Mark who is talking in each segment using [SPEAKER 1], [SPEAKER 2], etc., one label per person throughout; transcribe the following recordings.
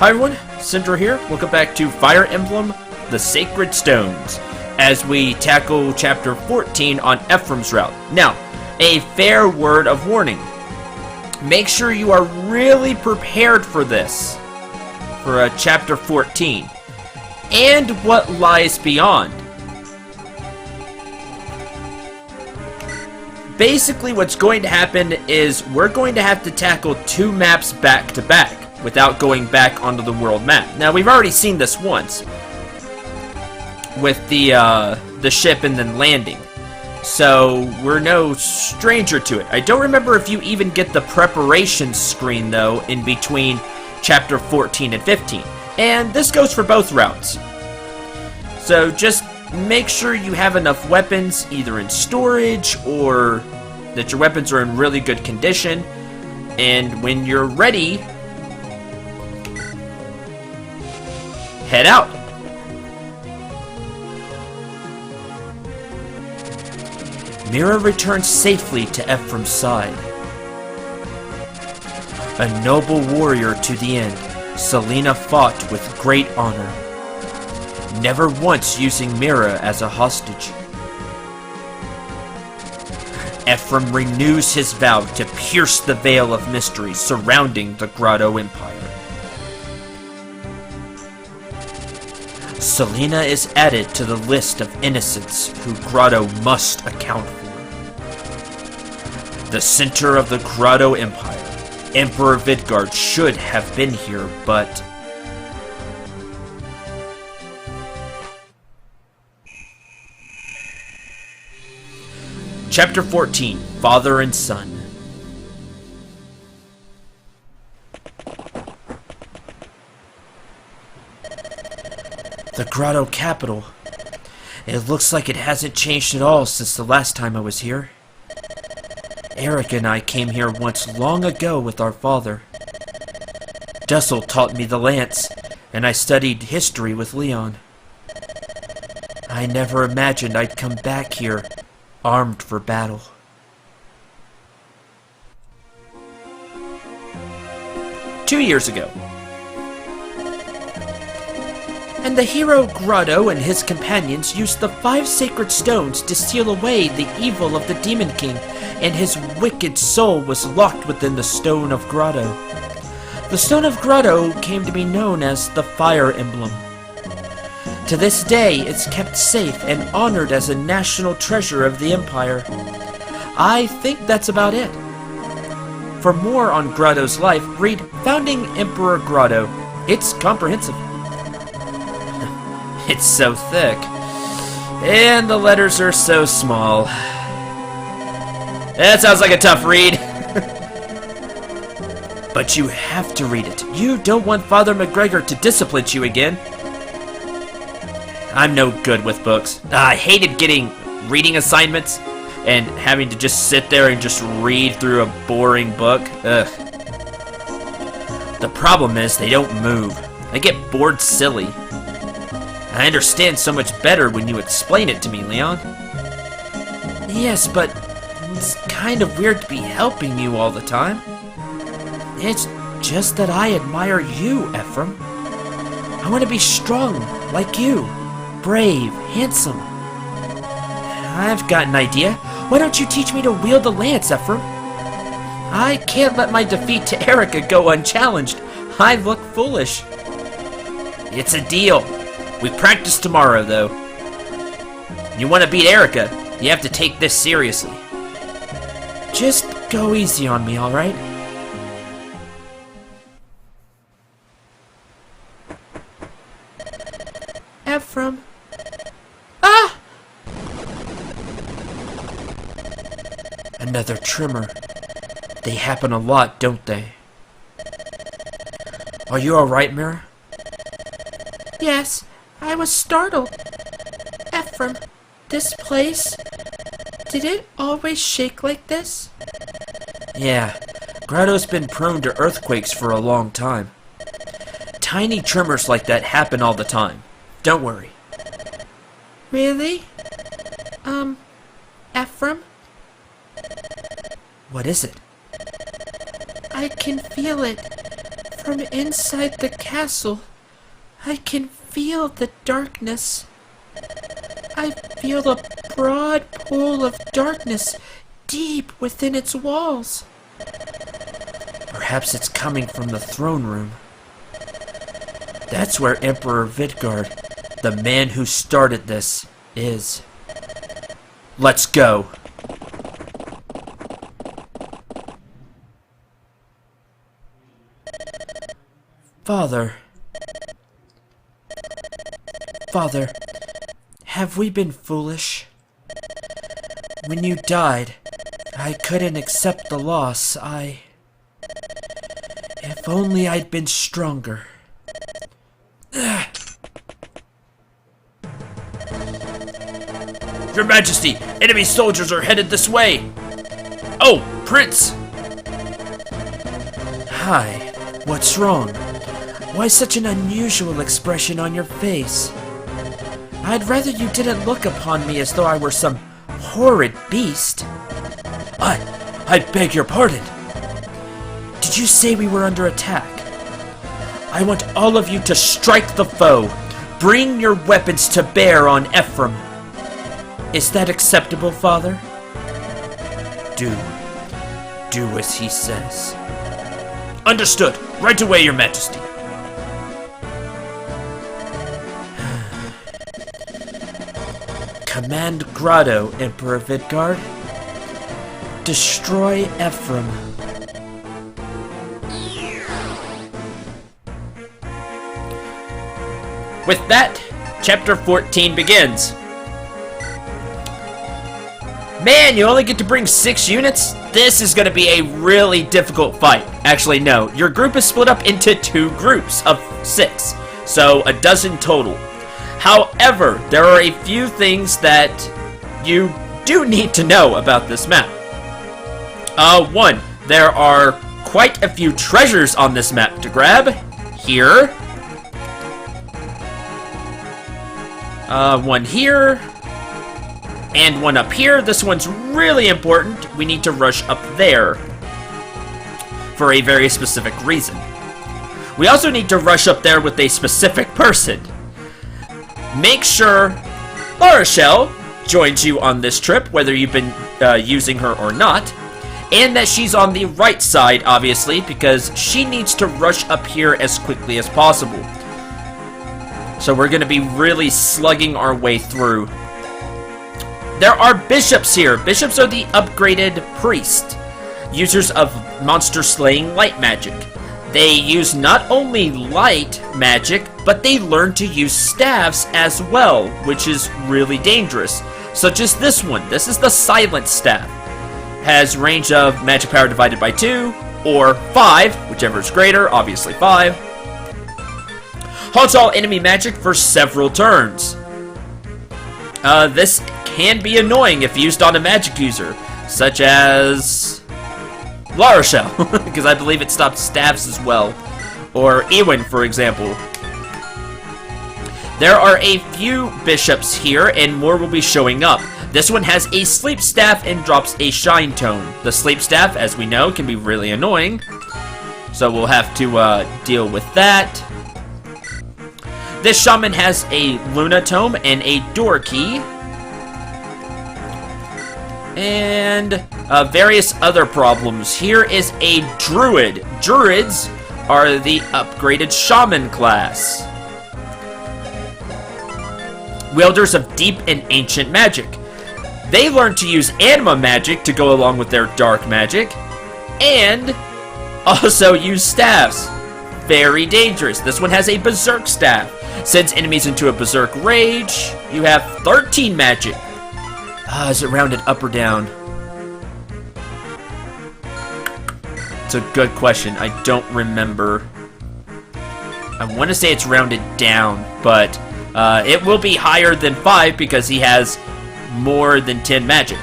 [SPEAKER 1] Hi everyone, Cendril here. Welcome back to Fire Emblem, the Sacred Stones, as we tackle Chapter 14 on Ephraim's route. Now, a fair word of warning. Make sure you are really prepared for this, for Chapter 14, and what lies beyond. Basically, what's going to happen is we're going to have to tackle two maps back to back without going back onto the world map. Now, we've already seen this once with the ship and then landing, so we're no stranger to it. I don't remember if you even get the preparation screen, though, in between Chapter 14 and 15. And this goes for both routes. So just make sure you have enough weapons, either in storage or that your weapons are in really good condition. And when you're ready, head out. Mira returned safely to Ephraim's side. A noble warrior to the end, Selena fought with great honor, never once using Mira as a hostage. Ephraim renews his vow to pierce the veil of mystery surrounding the Grotto Empire. Selena is added to the list of innocents who Grotto must account for. The center of the Grotto Empire, Emperor Vidgard should have been here, but Chapter 14, Father and Son. The Grotto capital. It looks like it hasn't changed at all since the last time I was here. Eric and I came here once long ago with our father. Dussel taught me the lance, and I studied history with Leon. I never imagined I'd come back here, armed for battle. Two years ago. And the hero Grotto and his companions used the 5 sacred stones to seal away the evil of the Demon King, and his wicked soul was locked within the Stone of Grotto. The Stone of Grotto came to be known as the Fire Emblem. To this day, it's kept safe and honored as a national treasure of the Empire. I think that's about it. For more on Grotto's life, read Founding Emperor Grotto. It's comprehensive. It's so thick. And the letters are so small. That sounds like a tough read. But you have to read it. You don't want Father McGregor to discipline you again. I'm no good with books. I hated getting reading assignments and having to just sit there and just read through a boring book. Ugh. The problem is they don't move. I get bored silly. I understand so much better when you explain it to me, Leon. Yes, but it's kind of weird to be helping you all the time. It's just that I admire you, Ephraim. I want to be strong, like you. Brave, handsome. I've got an idea. Why don't you teach me to wield the lance, Ephraim? I can't let my defeat to Erica go unchallenged. I look foolish. It's a deal. We practice tomorrow, though. You want to beat Erica, you have to take this seriously. Just go easy on me, alright? Ephraim. Ah! Another tremor. They happen a lot, don't they? Are you alright, Mira? Yes, I was startled. Ephraim, this place, did it always shake like this? Yeah, Grotto's been prone to earthquakes for a long time. Tiny tremors like that happen all the time. Don't worry. Really? Ephraim? What is it? I can feel it
[SPEAKER 2] From inside the castle, I can feel the darkness. I feel a broad pool of darkness deep within its walls.
[SPEAKER 1] Perhaps it's coming from the throne room. That's where Emperor Vidgard, the man who started this, is. Let's go. Father, have we been foolish? When you died, I couldn't accept the loss. If only I'd been stronger. Your Majesty, enemy soldiers are headed this way. Oh, Prince! Hi, what's wrong? Why such an unusual expression on your face? I'd rather you didn't look upon me as though I were some horrid beast. I beg your pardon. Did you say we were under attack? I want all of you to strike the foe. Bring your weapons to bear on Ephraim. Is that acceptable, Father? Do as he says. Understood. Right away, Your Majesty. Command Grotto, Emperor Vidgard. Destroy Ephraim. With that, Chapter 14 begins. Man, you only get to bring 6 units? This is going to be a really difficult fight. Actually, no. Your group is split up into 2 groups of 6. So, a dozen total. However, there are a few things that you do need to know about this map. 1, there are quite a few treasures on this map to grab. Here. 1 here. And 1 up here. This one's really important. We need to rush up there for a very specific reason. We also need to rush up there with a specific person. Make sure Larochelle joins you on this trip, whether you've been using her or not, and that she's on the right side, obviously, because she needs to rush up here as quickly as possible. So we're going to be really slugging our way through. There are bishops here. Bishops are the upgraded priest, users of monster-slaying light magic. They use not only light magic, but they learn to use staves as well, which is really dangerous. Such as this one. This is the Silent Staff. Has range of magic power divided by 2, or 5, whichever is greater, obviously 5. Halts all enemy magic for several turns. This can be annoying if used on a magic user, such as Larochelle, because I believe it stops staffs as well, or Ewan, for example. There are a few bishops here, and more will be showing up. This one has a sleep staff and drops a shine tone. The sleep staff, as we know, can be really annoying, so we'll have to deal with that. This shaman has a Luna Tome and a door key. And various other problems. Here is a druid. Druids are the upgraded shaman class. Wielders of deep and ancient magic. They learn to use anima magic to go along with their dark magic. And also use staffs. Very dangerous. This one has a berserk staff. Sends enemies into a berserk rage. You have 13 magic. Is it rounded up or down? It's a good question. I don't remember. I want to say it's rounded down, but it will be higher than 5 because he has more than 10 magic.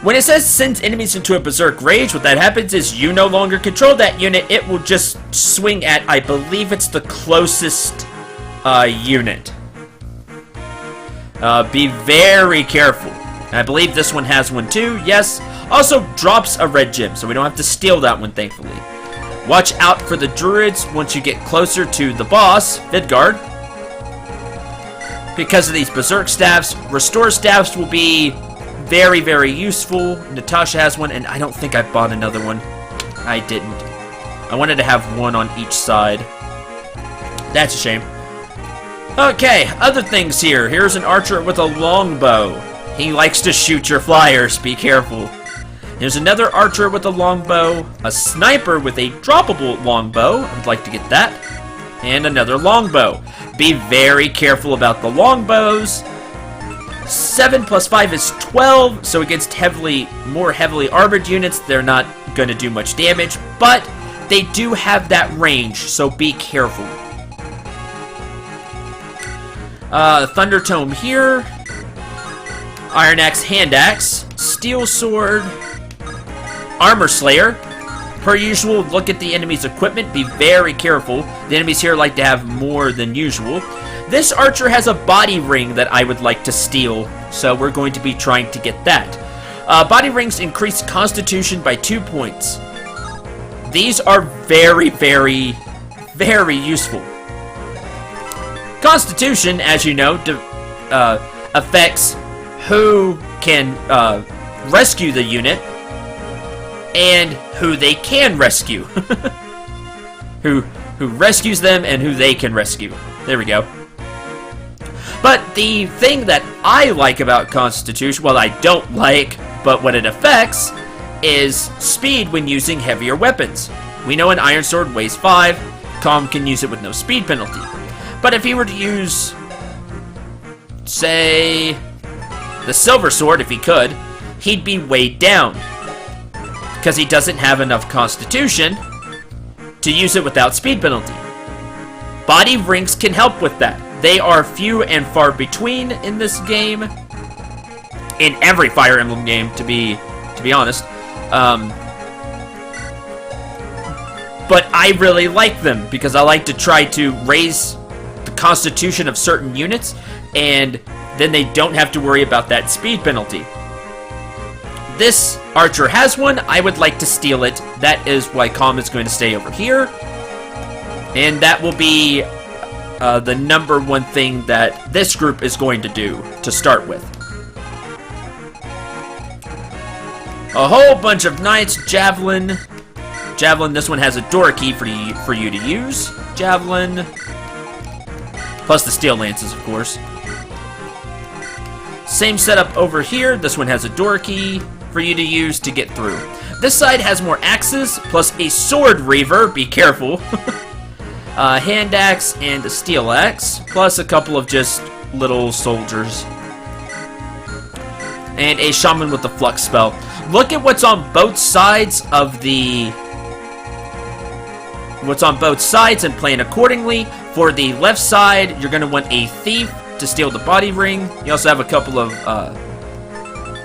[SPEAKER 1] When it says sends enemies into a berserk rage, what that happens is you no longer control that unit. It will just swing at, I believe it's the closest unit. Be very careful. I believe this one has one too. Yes. Also drops a red gem, so we don't have to steal that one, thankfully. Watch out for the druids once you get closer to the boss, Vidgard. Because of these berserk staffs, restore staffs will be very, very useful. Natasha has one, and I don't think I bought another one. I didn't. I wanted to have one on each side. That's a shame. Okay, other things here. Here's an archer with a longbow. He likes to shoot your flyers. Be careful. Here's another archer with a longbow. A sniper with a droppable longbow. I'd like to get that. And another longbow. Be very careful about the longbows. 7 plus 5 is 12, so against more heavily armored units, they're not going to do much damage, but they do have that range, so be careful. Thunder Tome here. Iron Axe, Hand Axe, Steel Sword, Armor Slayer. Per usual, look at the enemy's equipment. Be very careful. The enemies here like to have more than usual. This archer has a body ring that I would like to steal, so we're going to be trying to get that. Body rings increase constitution by 2 points. These are very, very, very useful. Constitution, as you know, affects who can rescue the unit and who they can rescue. who rescues them and who they can rescue. There we go. But the thing that I like about Constitution, well, I don't like, but what it affects, is speed when using heavier weapons. We know an Iron Sword weighs 5, Calm can use it with no speed penalty. But if he were to use, say, the Silver Sword, if he could, he'd be weighed down. Because he doesn't have enough Constitution to use it without speed penalty. Body rings can help with that. They are few and far between in this game. In every Fire Emblem game, to be honest. But I really like them because I like to try to raise the constitution of certain units, and then they don't have to worry about that speed penalty. This archer has one. I would like to steal it. That is why Calm is going to stay over here. And that will be the number one thing that this group is going to do to start with. A whole bunch of knights. Javelin. Javelin, this one has a door key for you to use. Javelin. Plus the steel lances, of course. Same setup over here. This one has a door key for you to use to get through. This side has more axes, plus a sword reaver. Be careful. Hand axe and a steel axe, plus a couple of just little soldiers. And a shaman with the flux spell. Look at what's on both sides of the... What's on both sides and plan accordingly. For the left side, you're going to want a thief to steal the body ring. You also have a couple of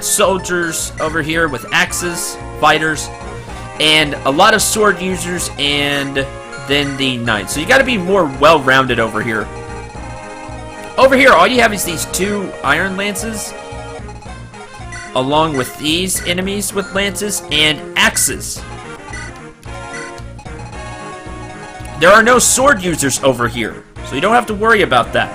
[SPEAKER 1] soldiers over here with axes, fighters, and a lot of sword users, and then the knights. So you got to be more well-rounded over here. Over here, all you have is these 2 iron lances, along with these enemies with lances and axes. There are no sword users over here, so you don't have to worry about that.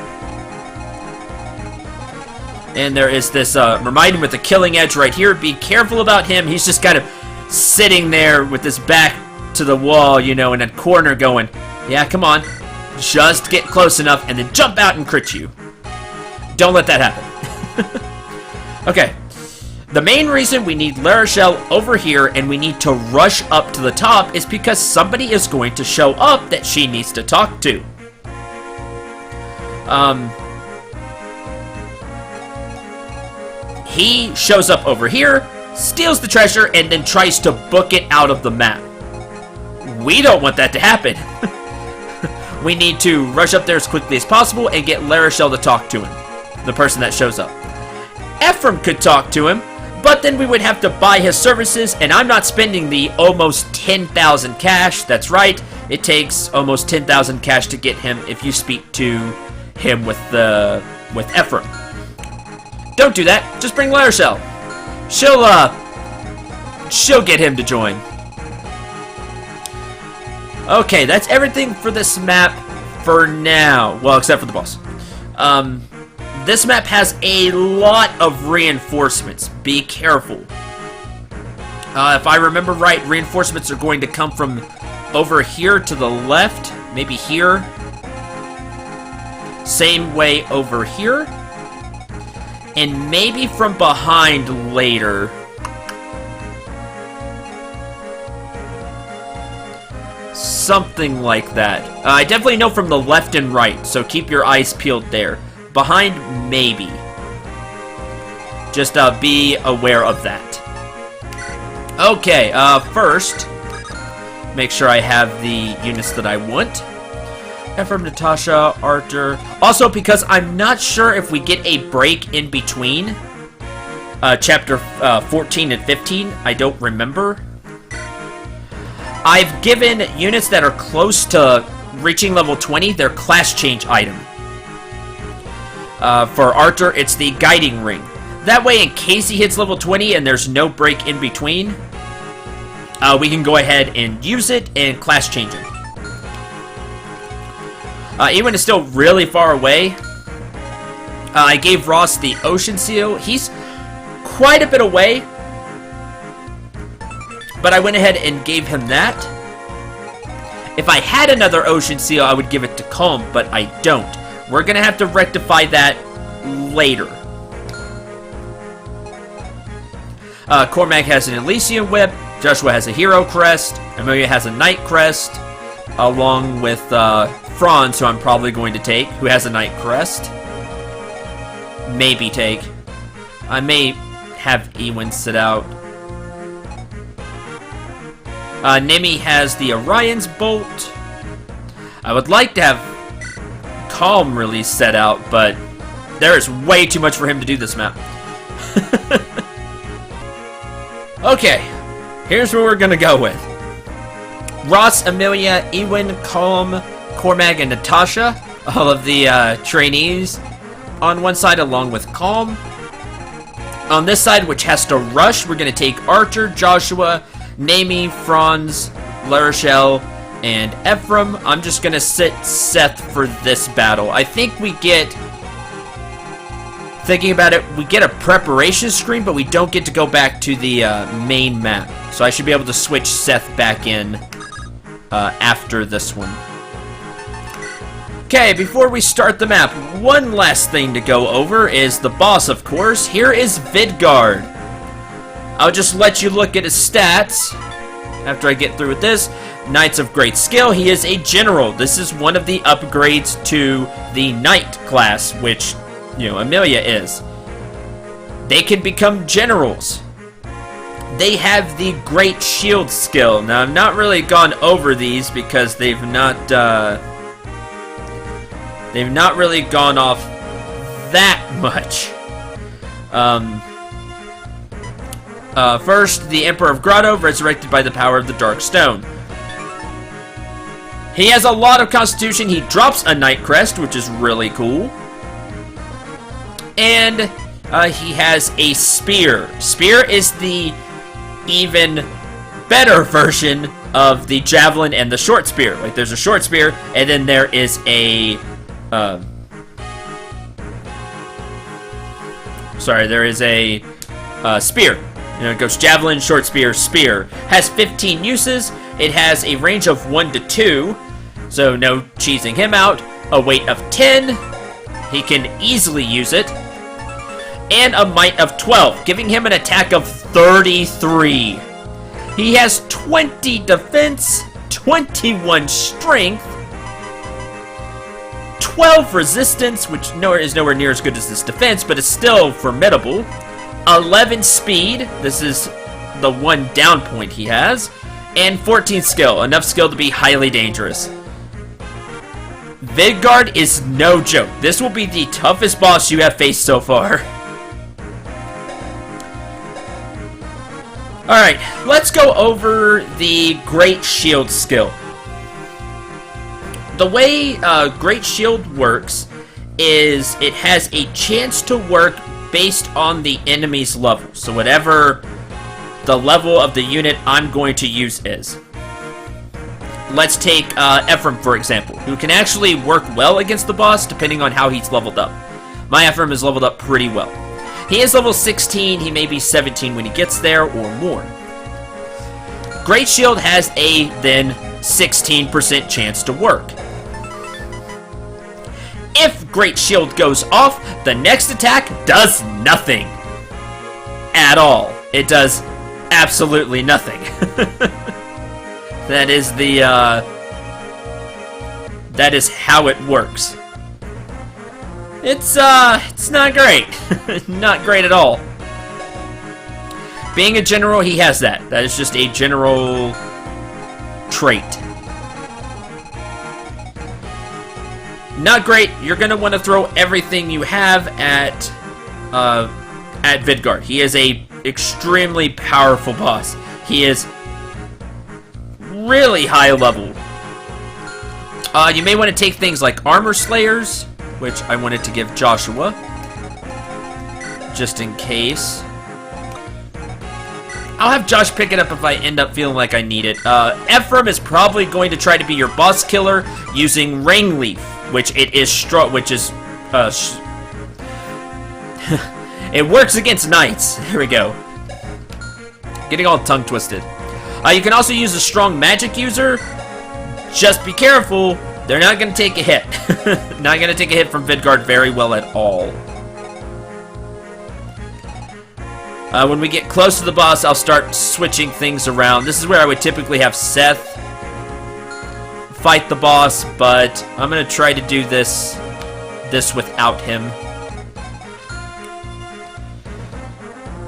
[SPEAKER 1] And there is this Mermaiden with the killing edge right here. Be careful about him. He's just kind of sitting there with his back to the wall, you know, in a corner going, yeah, come on. Just get close enough and then jump out and crit you. Don't let that happen. Okay. The main reason we need La Rochelle over here and we need to rush up to the top is because somebody is going to show up that she needs to talk to. He shows up over here, steals the treasure, and then tries to book it out of the map. We don't want that to happen. We need to rush up there as quickly as possible and get La Rochelle to talk to him, the person that shows up. Ephraim could talk to him, but then we would have to buy his services, and I'm not spending the almost 10,000 cash. That's right, it takes almost 10,000 cash to get him if you speak to him with Ephraim. Don't do that. Just bring La Rochelle. she'll get him to join. Okay, that's everything for this map for now. Well, except for the boss. This map has a lot of reinforcements. Be careful. If I remember right, reinforcements are going to come from over here to the left. Maybe here. Same way over here. And maybe from behind later. Something like that. I definitely know from the left and right, so keep your eyes peeled there. Behind, maybe. Just be aware of that. Okay, first, make sure I have the units that I want. Ephraim, Natasha, Arthur. Also, because I'm not sure if we get a break in between chapter 14 and 15. I don't remember. I've given units that are close to reaching level 20 their class change item. For Arthur, it's the guiding ring. That way, in case he hits level 20 and there's no break in between, we can go ahead and use it and class change it. Ewan is still really far away. I gave Ross the Ocean Seal. He's quite a bit away, but I went ahead and gave him that. If I had another Ocean Seal, I would give it to Calm, but I don't. We're gonna have to rectify that later. Cormac has an Elysian Whip. Joshua has a Hero Crest. Amelia has a Knight Crest, along with Franz, who I'm probably going to take, who has a Knight Crest. Maybe take. I may have Ewan sit out. Nemi has the Orion's Bolt. I would like to have Calm really set out, but there is way too much for him to do this map. Okay, here's where we're gonna go with Ross, Amelia, Ewan, Calm, Cormac, and Natasha. All of the trainees on one side along with Calm. On this side, which has to rush, we're gonna take Archer, Joshua, Nami, Franz, LaRochelle, and Ephraim. I'm just gonna sit Seth for this battle. I think we get, thinking about it, we get a preparation screen, but we don't get to go back to the main map. So I should be able to switch Seth back in after this one. Okay, before we start the map, one last thing to go over is the boss, of course. Here is Vidgard. I'll just let you look at his stats after I get through with this. Knights of Great Skill, he is a general. This is one of the upgrades to the Knight class, which, you know, Amelia is. They can become generals. They have the Great Shield skill. Now, I've not really gone over these because they've not really gone off that much. First, the Emperor of Grotto, resurrected by the power of the Dark Stone. He has a lot of constitution. He drops a Knight Crest, which is really cool. And he has a Spear. Spear is the even better version of the Javelin and the Short Spear. Like, there's a Short Spear, and then there is a... there is a Spear. You know, it goes Javelin, Short Spear, Spear. Has 15 uses. It has a range of 1 to 2, so no cheesing him out. A weight of 10. He can easily use it. And a might of 12, giving him an attack of 33. He has 20 defense, 21 strength, 12 resistance, which is nowhere near as good as this defense, but it's still formidable. 11 speed, this is the one down point he has, and 14 skill, enough skill to be highly dangerous. Vidgard is no joke. This will be the toughest boss you have faced so far. Alright, let's go over the Great Shield skill. The way Great Shield works is it has a chance to work based on the enemy's level. So whatever the level of the unit I'm going to use is. Let's take Ephraim, for example, who can actually work well against the boss depending on how he's leveled up. My Ephraim is leveled up pretty well. He is level 16, he may be 17 when he gets there or more. Great Shield has a then 16% chance to work. If Great Shield goes off, the next attack does nothing. At all. It does absolutely nothing. That is how it works. It's not great. Not great at all. Being a general, he has that. That is just a general trait. Not great. You're gonna want to throw everything you have at Vidgard. He is a extremely powerful boss. He is really high level. You may want to take things like Armor Slayers, which I wanted to give Joshua, just in case. I'll have Josh pick it up if I end up feeling like I need it. Ephraim is probably going to try to be your boss killer using Rain Leaf, which it is it works against knights. There we go. Getting all tongue twisted. You can also use a strong magic user. Just be careful. They're not going to take a hit. Not going to take a hit from Vidgard very well at all. When we get close to the boss, I'll start switching things around. This is where I would typically have Seth fight the boss, but I'm going to try to do this without him.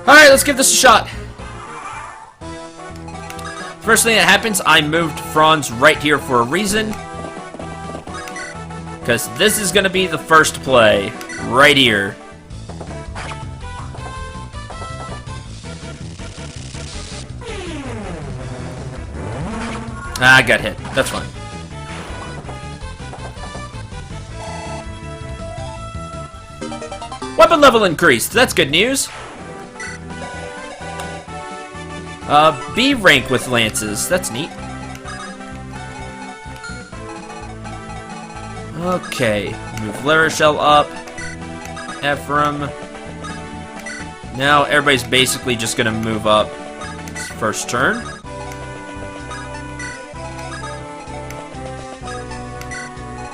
[SPEAKER 1] Alright, let's give this a shot. First thing that happens, I moved Franz right here for a reason. Because this is going to be the first play. Right here. I got hit. That's fine. Weapon level increased. That's good news. B rank with lances. That's neat. Okay. Move Larishel up. Ephraim. Now everybody's basically just gonna move up. It's first turn.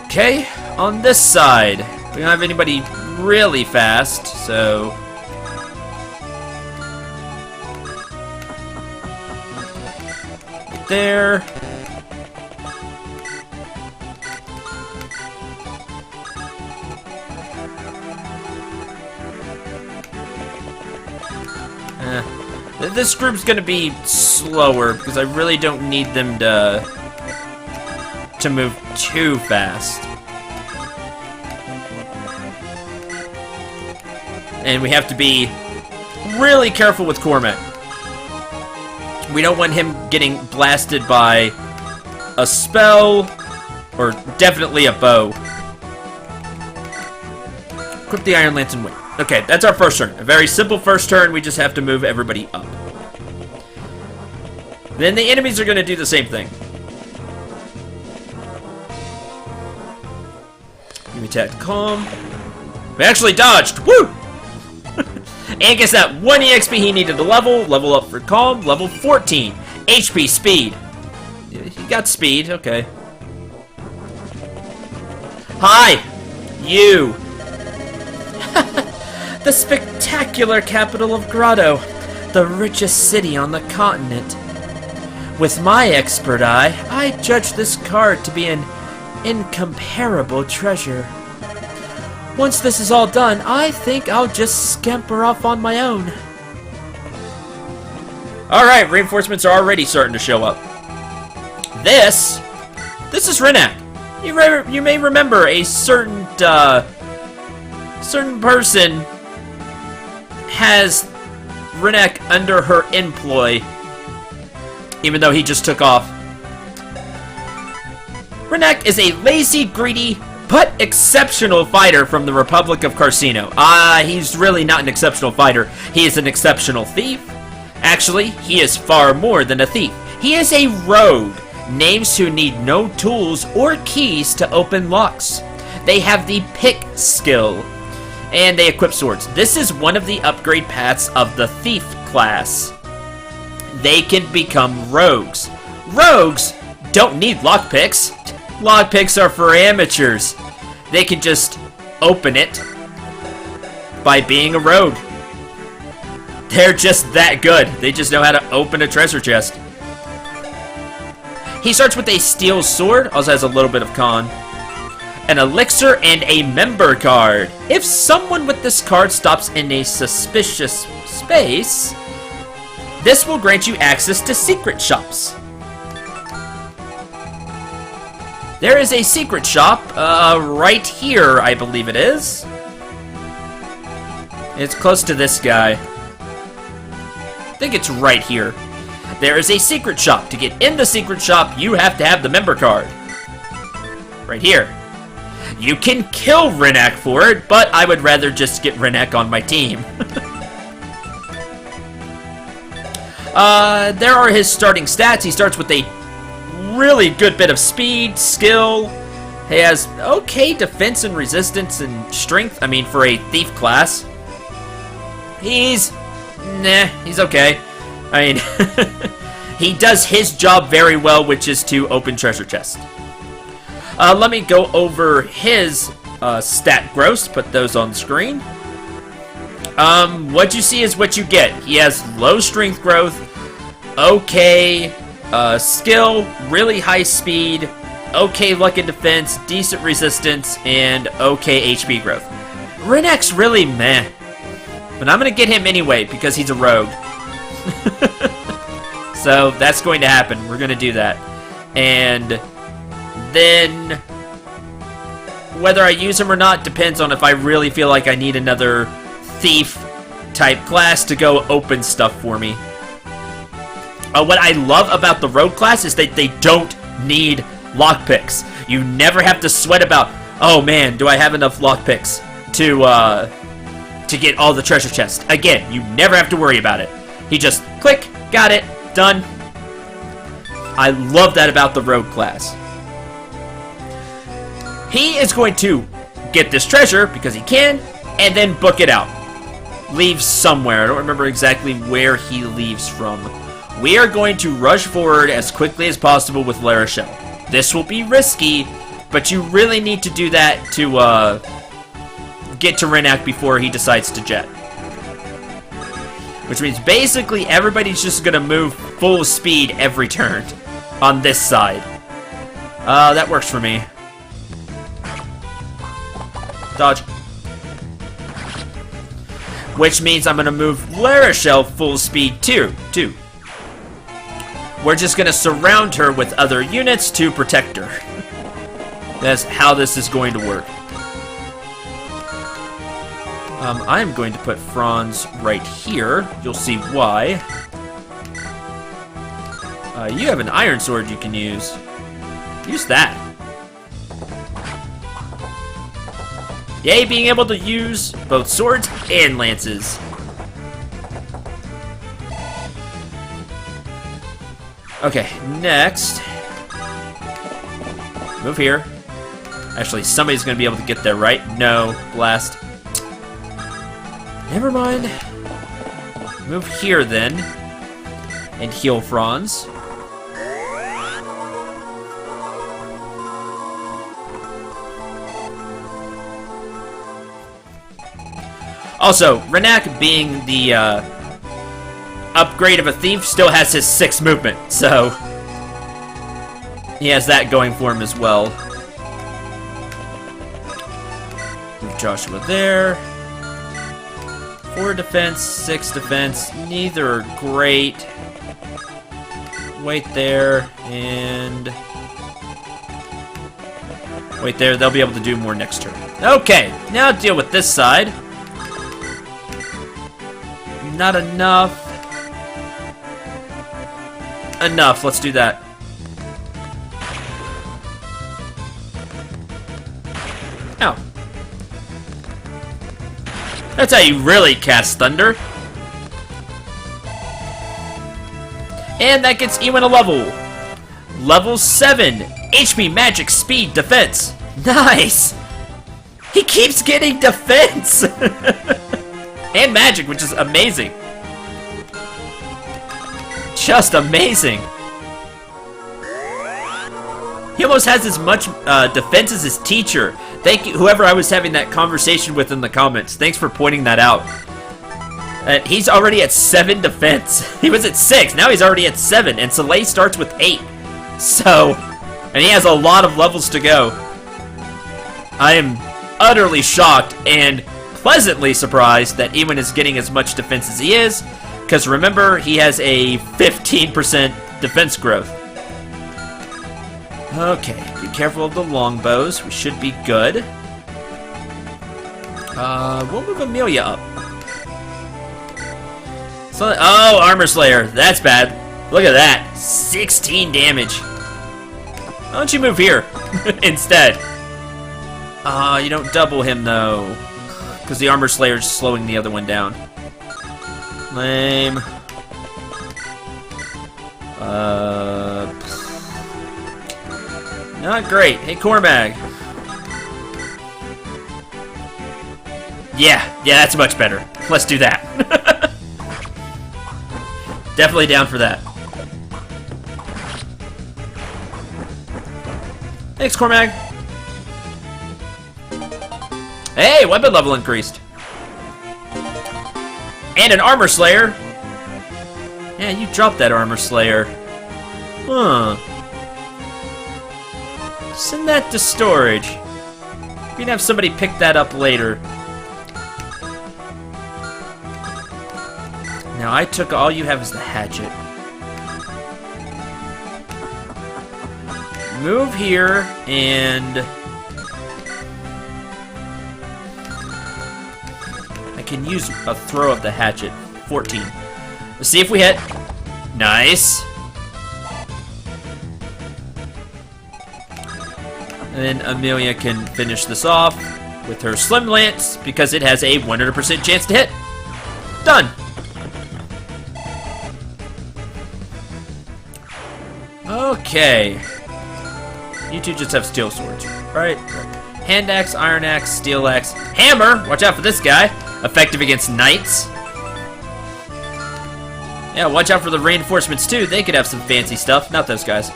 [SPEAKER 1] Okay, on this side, we don't have anybody really fast, so there. This group's gonna be slower because I really don't need them to move too fast. And we have to be really careful with Cormac. We don't want him getting blasted by a spell, or definitely a bow. Equip the Iron Lance and wait. Okay, that's our first turn. A very simple first turn, we just have to move everybody up. Then the enemies are going to do the same thing. We attacked Calm. We actually dodged! Woo! And gets that 1 EXP he needed to level up for Calm, level 14. HP speed. He got speed, okay. Hi! You!
[SPEAKER 2] The spectacular capital of Grotto, the richest city on the continent. With my expert eye, I judge this card to be an incomparable treasure. Once this is all done, I think I'll just scamper off on my own.
[SPEAKER 1] Alright, reinforcements are already starting to show up. This is Renak. You may remember a certain person has Renak under her employ, even though he just took off. Renak is a lazy, greedy, but exceptional fighter from the Republic of Carcino. He's really not an exceptional fighter. He is an exceptional thief, Actually, he is far more than a thief. He is a rogue. Knaves who need no tools or keys to open locks. They have the pick skill, and they equip swords. This is one of the upgrade paths of the thief class. They can become rogues. Rogues don't need lockpicks. Lockpicks are for amateurs. They can just open it by being a rogue. They're just that good. They just know how to open a treasure chest. He starts with a steel sword, also has a little bit of con, an elixir, and a member card. If someone with this card stops in a suspicious space, this will grant you access to secret shops. There is a secret shop right here, I believe it is. It's close to this guy. I think it's right here. There is a secret shop. To get in the secret shop, you have to have the member card. Right here. You can kill Renak for it, but I would rather just get Renak on my team. There are his starting stats. He starts with a really good bit of speed, skill. He has okay defense and resistance and strength. I mean, for a thief class. He's okay. I mean, he does his job very well, which is to open treasure chests. Let me go over his stat gross, put those on screen. What you see is what you get. He has low strength growth, okay skill, really high speed, okay luck and defense, decent resistance, and okay HP growth. Renek's really meh, but I'm gonna get him anyway because he's a rogue. So that's going to happen. We're going to do that. And then whether I use him or not depends on if I really feel like I need another thief type class to go open stuff for me. What I love about the rogue class is that they don't need lockpicks. You never have to sweat about, oh man, do I have enough lockpicks to get all the treasure chests? Again, you never have to worry about it. He just click, got it, done. I love that about the rogue class. He is going to get this treasure because he can, and then book it out. Leave somewhere. I don't remember exactly where he leaves from. We are going to rush forward as quickly as possible with La Rochelle. This will be risky, but you really need to do that to get to Renak before he decides to jet. Which means basically everybody's just going to move full speed every turn on this side. That works for me. Dodge. Which means I'm going to move La Rochelle full speed too. We're just going to surround her with other units to protect her. That's how this is going to work. I'm going to put Franz right here. You'll see why. You have an iron sword you can use. Use that. Yay, being able to use both swords and lances. Okay, next. Move here. Actually, somebody's going to be able to get there, right? No. Blast. Never mind. Move here, then. And heal Franz. Also, Renak, being the upgrade of a thief, still has his 6 movement, so he has that going for him as well. Move Joshua there. 4 defense, 6 defense, neither are great. Wait there, and wait there, they'll be able to do more next turn. Okay, now deal with this side. Not enough. Enough, let's do that. Ow. That's how you really cast thunder. And that gets Ewan a level. Level 7. HP, magic, speed, defense. Nice! He keeps getting defense! And magic, which is amazing. Just amazing. He almost has as much defense as his teacher. Thank you, whoever I was having that conversation with in the comments. Thanks for pointing that out. He's already at 7 defense. He was at 6, now he's already at 7, and Soleil starts with 8. So, and he has a lot of levels to go. I am utterly shocked and pleasantly surprised that Ewan is getting as much defense as he is, because remember, he has a 15% defense growth. Okay, be careful of the longbows. We should be good. We'll move Amelia up. So, oh, Armor Slayer. That's bad. Look at that. 16 damage. Why don't you move here instead? You don't double him, though. Because the Armor Slayer's slowing the other one down. Lame. Not great. Hey, Cormag. Yeah, that's much better. Let's do that. Definitely down for that. Thanks, Cormag. Hey, weapon level increased. And an Armor Slayer. Yeah, you dropped that Armor Slayer. Huh. Send that to storage. We can have somebody pick that up later. Now I took all you have is the hatchet. Move here and I can use a throw of the hatchet. 14. Let's see if we hit. Nice. And then Amelia can finish this off with her Slim Lance because it has a 100% chance to hit. Done. Okay. You two just have steel swords, right? Hand axe, iron axe, steel axe, hammer. Watch out for this guy. Effective against knights. Yeah, watch out for the reinforcements too. They could have some fancy stuff. Not those guys.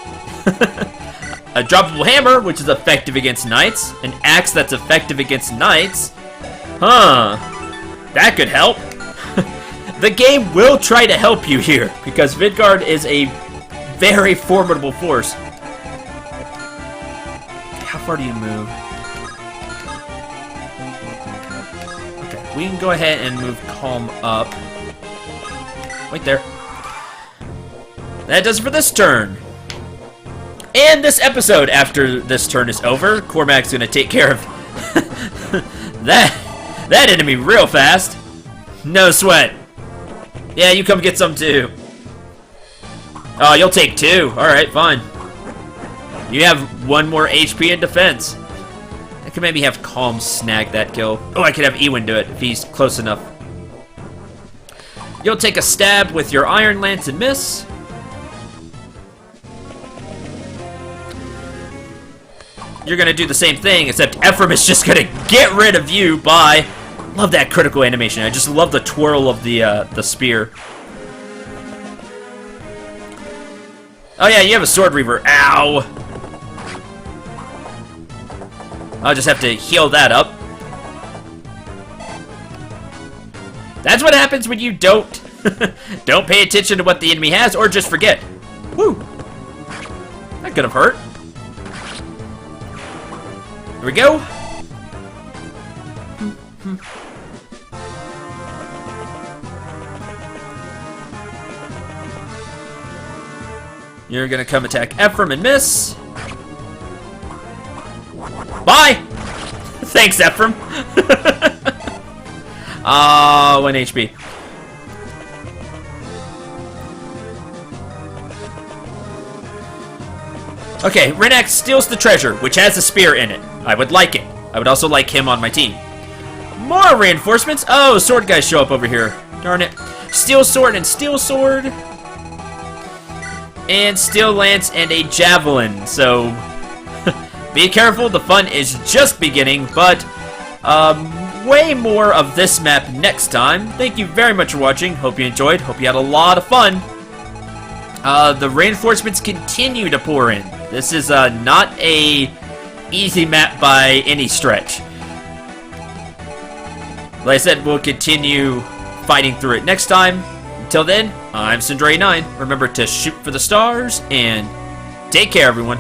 [SPEAKER 1] A droppable hammer, which is effective against knights. An axe that's effective against knights. Huh. That could help. The game will try to help you here, because Midgard is a very formidable force. How far do you move? Okay, we can go ahead and move Calm up. Right there. That does it for this turn. And this episode, after this turn is over, Cormac's gonna take care of that enemy real fast. No sweat. Yeah, you come get some too. Oh, you'll take 2. Alright, fine. You have 1 more HP in defense. I could maybe have Calm snag that kill. Oh, I could have Ewan do it if he's close enough. You'll take a stab with your Iron Lance and miss. You're gonna do the same thing, except Ephraim is just gonna get rid of you by... Love that critical animation. I just love the twirl of the spear. Oh yeah, you have a Sword Reaver. Ow! I'll just have to heal that up. That's what happens when you don't pay attention to what the enemy has, or just forget. Woo! That could have hurt. Here we go. You're gonna come attack Ephraim and miss. Bye! Thanks, Ephraim. 1 HP. Okay, Renax steals the treasure, which has a spear in it. I would like it. I would also like him on my team. More reinforcements. Oh, sword guys show up over here. Darn it. Steel sword and steel sword. and steel lance, and a javelin. So be careful, the fun is just beginning, but way more of this map next time. Thank you very much for watching. Hope you enjoyed. Hope you had a lot of fun. The reinforcements continue to pour in. This is not a easy map by any stretch. Like I said, we'll continue fighting through it next time. Until then, I'm Cendril. Remember to shoot for the stars, and take care, everyone.